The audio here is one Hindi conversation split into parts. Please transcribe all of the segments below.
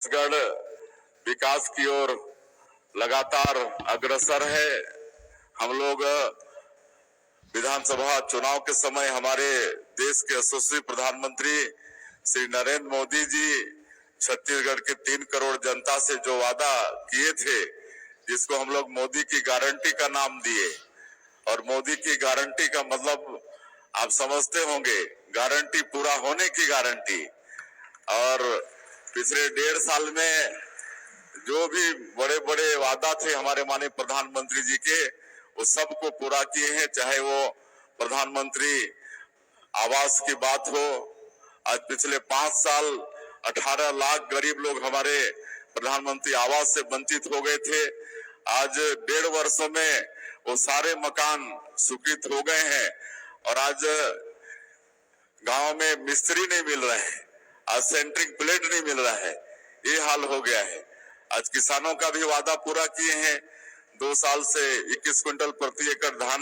छत्तीसगढ़ विकास की ओर लगातार अग्रसर है। हम लोग विधानसभा चुनाव के समय हमारे देश के यशस्वी प्रधानमंत्री श्री नरेंद्र मोदी जी छत्तीसगढ़ के 3 करोड़ जनता से जो वादा किए थे, जिसको हम लोग मोदी की गारंटी का नाम दिए। और मोदी की गारंटी का मतलब आप समझते होंगे, गारंटी पूरा होने की गारंटी। और पिछले 1.5 साल में जो भी बड़े बड़े वादा थे हमारे माननीय प्रधानमंत्री जी के, वो सबको पूरा किए हैं। चाहे वो प्रधानमंत्री आवास की बात हो, आज पिछले 5 साल 18 लाख गरीब लोग हमारे प्रधानमंत्री आवास से वंचित हो गए थे। आज 1.5 वर्षों में वो सारे मकान स्वीकृत हो गए हैं। और आज गांव में मिस्त्री नहीं मिल रहे हैं, आज सेंट्रिंग प्लेट नहीं मिल रहा है, ये हाल हो गया है। आज किसानों का भी वादा पूरा किए हैं। 2 साल से 21 क्विंटल प्रति एकड़ धान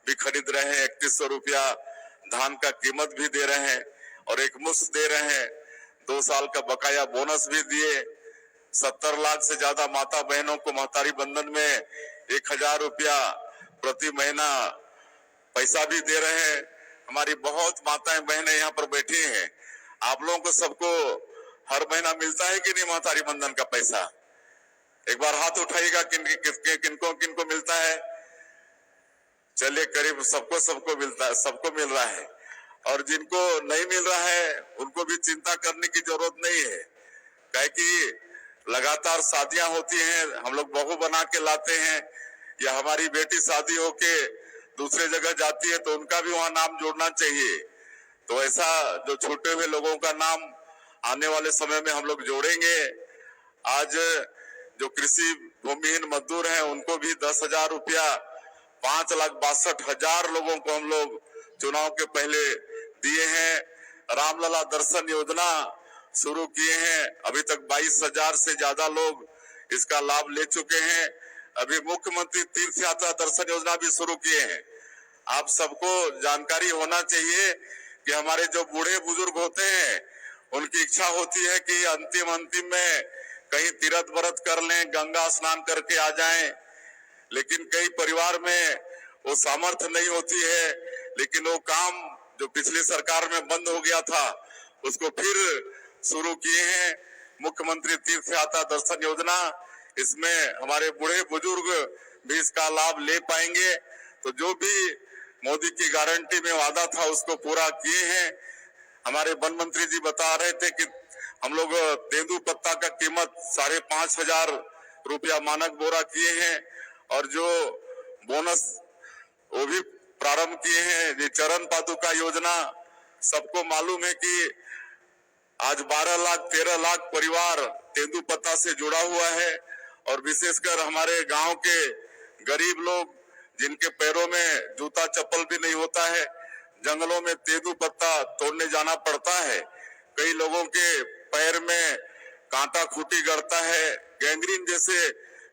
भी खरीद रहे हैं, 3100 रुपया धान का कीमत भी दे रहे हैं और एक मुश्त दे रहे हैं। 2 साल का बकाया बोनस भी दिए। 70 लाख से ज्यादा माता बहनों को महतारी बंधन में 1000 रुपया प्रति महीना पैसा भी दे रहे हैं। हमारी बहुत माताएं बहनें यहाँ पर बैठी हैं। आप लोगों को सबको हर महीना मिलता है कि नहीं महतारी बंधन का पैसा? एक बार हाथ उठाइएगा, किनको मिलता है? चलिए, करीब सबको मिलता है, सबको मिल रहा है। और जिनको नहीं मिल रहा है उनको भी चिंता करने की जरूरत नहीं है, काहे कि लगातार शादियां होती हैं, हम लोग बहू बना के लाते हैं, या हमारी बेटी शादी होके दूसरे जगह जाती है तो उनका भी वहां नाम जोड़ना चाहिए। तो ऐसा जो छूटे हुए लोगों का नाम आने वाले समय में हम लोग जोड़ेंगे। आज जो कृषि भूमिहीन मजदूर हैं उनको भी 10,000 रुपया, 5,62,000 लोगों को हम लोग चुनाव के पहले दिए हैं। रामलला दर्शन योजना शुरू किए हैं, अभी तक 22,000 से ज्यादा लोग इसका लाभ ले चुके हैं। अभी मुख्यमंत्री तीर्थ यात्रा दर्शन योजना भी शुरू किए हैं। आप सबको जानकारी होना चाहिए कि हमारे जो बूढ़े बुजुर्ग होते हैं उनकी इच्छा होती है कि अंतिम में कहीं तीर्थ व्रत कर लें, गंगा स्नान करके आ जाएं, लेकिन कई परिवार में वो सामर्थ्य नहीं होती है। लेकिन वो काम जो पिछली सरकार में बंद हो गया था उसको फिर शुरू किए हैं, मुख्यमंत्री तीर्थ यात्रा दर्शन योजना। इसमें हमारे बूढ़े बुजुर्ग भी इसका लाभ ले पाएंगे। तो जो भी मोदी की गारंटी में वादा था उसको पूरा किए हैं। हमारे वन मंत्री जी बता रहे थे कि हम लोग तेंदू पत्ता का कीमत 5,500 रुपया मानक बोरा किए हैं, और जो बोनस वो भी प्रारंभ किए हैं। ये चरण पादुका योजना, सबको मालूम है कि आज 12 लाख 13 लाख परिवार तेंदू पत्ता से जुड़ा हुआ है। और विशेषकर हमारे गांव के गरीब लोग जिनके पैरों में जूता चप्पल भी नहीं होता है, जंगलों में तेंदू पत्ता तोड़ने जाना पड़ता है। कई लोगों के पैर में कांटा खूंटी गड़ता है, गैंग्रीन जैसे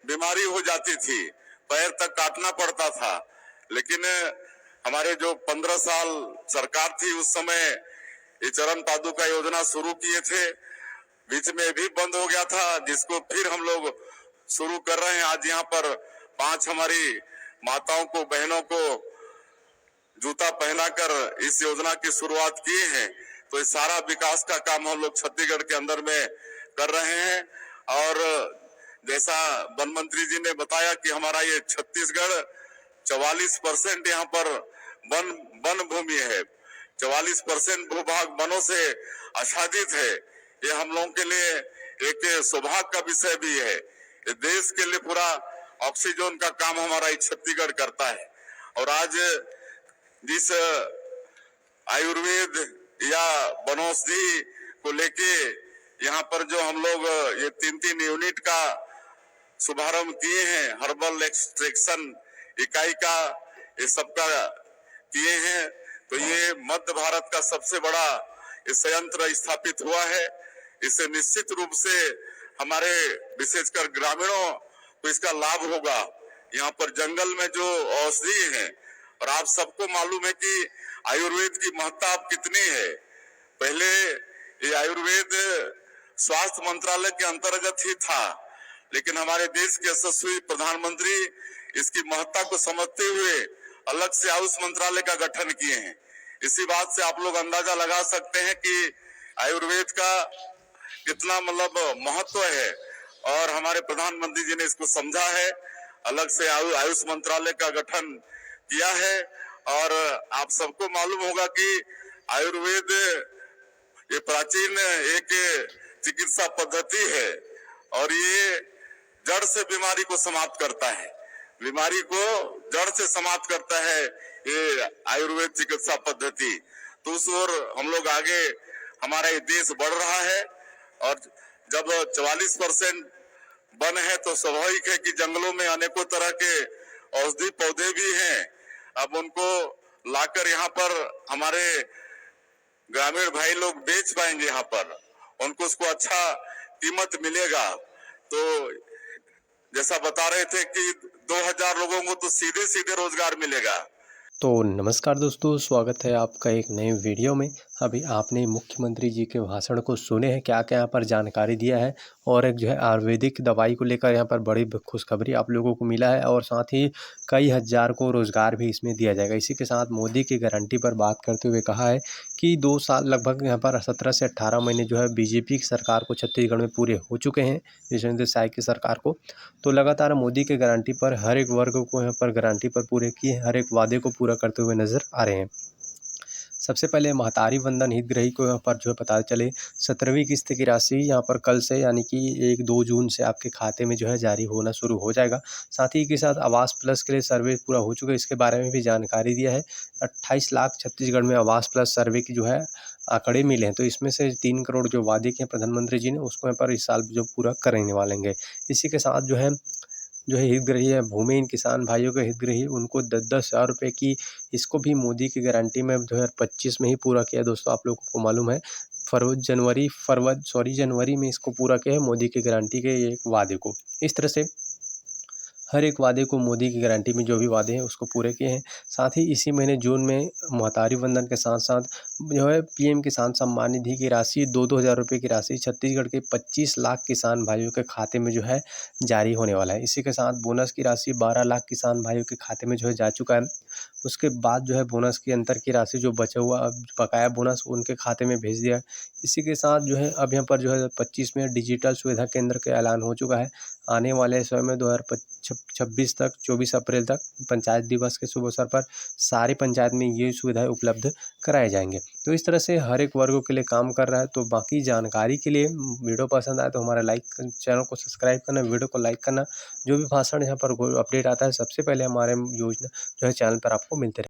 बीमारी हो जाती थी, पैर तक काटना पड़ता था। लेकिन हमारे जो 15 साल सरकार थी उस समय ये चरण पादुका योजना शुरू किए थे, बीच में भी बंद हो गया था, जिसको फिर हम लोग शुरू कर रहे हैं। आज यहाँ पर 5 हमारी माताओं को, बहनों को जूता पहनाकर इस योजना की शुरुआत किए हैं। तो ये सारा विकास का काम हम लोग छत्तीसगढ़ के अंदर में कर रहे हैं। और जैसा वन मंत्री जी ने बताया कि हमारा ये छत्तीसगढ़ 44% यहाँ पर वन भूमि है, 44% भूभाग वनों से आच्छादित है। ये हम लोगों के लिए एक सौभाग्य का विषय भी है। ये देश के लिए पूरा ऑक्सीजन का काम हमारा छत्तीसगढ़ करता है। और आज जिस आयुर्वेद या वनौषधि को लेके यहाँ पर जो हम लोग ये 3 यूनिट का शुभारंभ किए हैं, हर्बल एक्सट्रैक्शन इकाई का, ये सबका किए हैं। तो ये मध्य भारत का सबसे बड़ा ये संयंत्र स्थापित हुआ है। इससे निश्चित रूप से हमारे विशेषकर ग्रामीणों को इसका लाभ होगा। यहाँ पर जंगल में जो औषधि है, और आप सबको मालूम है कि आयुर्वेद की महत्ता अब कितनी है। पहले ये आयुर्वेद स्वास्थ्य मंत्रालय के अंतर्गत ही था, लेकिन हमारे देश के यशस्वी प्रधानमंत्री इसकी महत्ता को समझते हुए अलग से आयुष मंत्रालय का गठन किए हैं। इसी बात से आप लोग अंदाजा लगा सकते हैं कि आयुर्वेद का कितना महत्व है, और हमारे प्रधानमंत्री जी ने इसको समझा है, अलग से आयुष मंत्रालय का गठन किया है। और आप सबको मालूम होगा कि आयुर्वेद ये प्राचीन एक चिकित्सा पद्धति है और ये जड़ से बीमारी को समाप्त करता है, बीमारी को जड़ से समाप्त करता है ये आयुर्वेद चिकित्सा पद्धति। तो उस ओर हम लोग आगे, हमारा ये देश बढ़ रहा है, और जब 44% वन है तो स्वाभाविक है कि जंगलों में अनेकों तरह के औषधि पौधे भी हैं। अब उनको लाकर यहाँ पर हमारे ग्रामीण भाई लोग बेच पाएंगे, यहाँ पर उनको उसको अच्छा कीमत मिलेगा। तो जैसा बता रहे थे कि 2000 लोगों को तो सीधे सीधे रोजगार मिलेगा। तो नमस्कार दोस्तों, स्वागत है आपका एक नए वीडियो में। अभी आपने मुख्यमंत्री जी के भाषण को सुने हैं, क्या क्या यहाँ पर जानकारी दिया है, और एक जो है आयुर्वेदिक दवाई को लेकर यहाँ पर बड़ी खुशखबरी आप लोगों को मिला है, और साथ ही कई हज़ार को रोज़गार भी इसमें दिया जाएगा। इसी के साथ मोदी की गारंटी पर बात करते हुए कहा है कि 2 साल लगभग यहाँ पर 17 से 18 महीने जो है बीजेपी की सरकार को छत्तीसगढ़ में पूरे हो चुके हैं, विजेंद्र साय की सरकार को। तो लगातार मोदी के गारंटी पर हर एक वर्ग को यहाँ पर गारंटी पर पूरे किए, हर एक वादे को पूरा करते हुए नजर आ रहे हैं। सबसे पहले महतारी वंदन हितग्राही को यहाँ पर जो है पता चले 17वीं किस्त की राशि यहाँ पर कल से यानी कि 1-2 जून से आपके खाते में जो है जारी होना शुरू हो जाएगा। साथ ही के साथ आवास प्लस के लिए सर्वे पूरा हो चुका है, इसके बारे में भी जानकारी दिया है। 28 लाख छत्तीसगढ़ में आवास प्लस सर्वे की जो है आंकड़े मिले हैं, तो इसमें से 3 करोड़ जो वादे किए प्रधानमंत्री जी ने उसको यहाँ पर इस साल जो पूरा करने वालेंगे। इसी के साथ जो है हितग्राही है, भूमिहीन किसान भाइयों के हितग्राही, उनको 10-10 हज़ार रुपये की, इसको भी मोदी की गारंटी में 2025 में ही पूरा किया। दोस्तों आप लोगों को मालूम है जनवरी में इसको पूरा किया है मोदी की गारंटी के एक वादे को। इस तरह से हर एक वादे को मोदी की गारंटी में जो भी वादे हैं उसको पूरे किए हैं। साथ ही इसी महीने जून में महतारी वंदन के साथ साथ जो है पीएम किसान सम्मान निधि की राशि 2-2 हज़ार रुपये की राशि छत्तीसगढ़ के 25 लाख किसान भाइयों के खाते में जो है जारी होने वाला है। इसी के साथ बोनस की राशि 12 लाख किसान भाइयों के खाते में जो है जा चुका है। उसके बाद जो है बोनस के अंतर की राशि जो बचा हुआ बकाया बोनस उनके खाते में भेज दिया। इसी के साथ जो है अब यहाँ पर जो है 25 में डिजिटल सुविधा केंद्र का ऐलान हो चुका है। आने वाले समय में 2026 तक 24 अप्रैल तक पंचायत दिवस के शुभ अवसर पर सारी पंचायत में ये सुविधाएं उपलब्ध कराए जाएंगे। तो इस तरह से हर एक वर्गों के लिए काम कर रहा है। तो बाकी जानकारी के लिए वीडियो पसंद आए तो हमारा चैनल को सब्सक्राइब करना, वीडियो को लाइक करना। जो भी भाषण यहाँ पर अपडेट आता है सबसे पहले हमारे योजना जो है चैनल पर आपको मिलते रहे।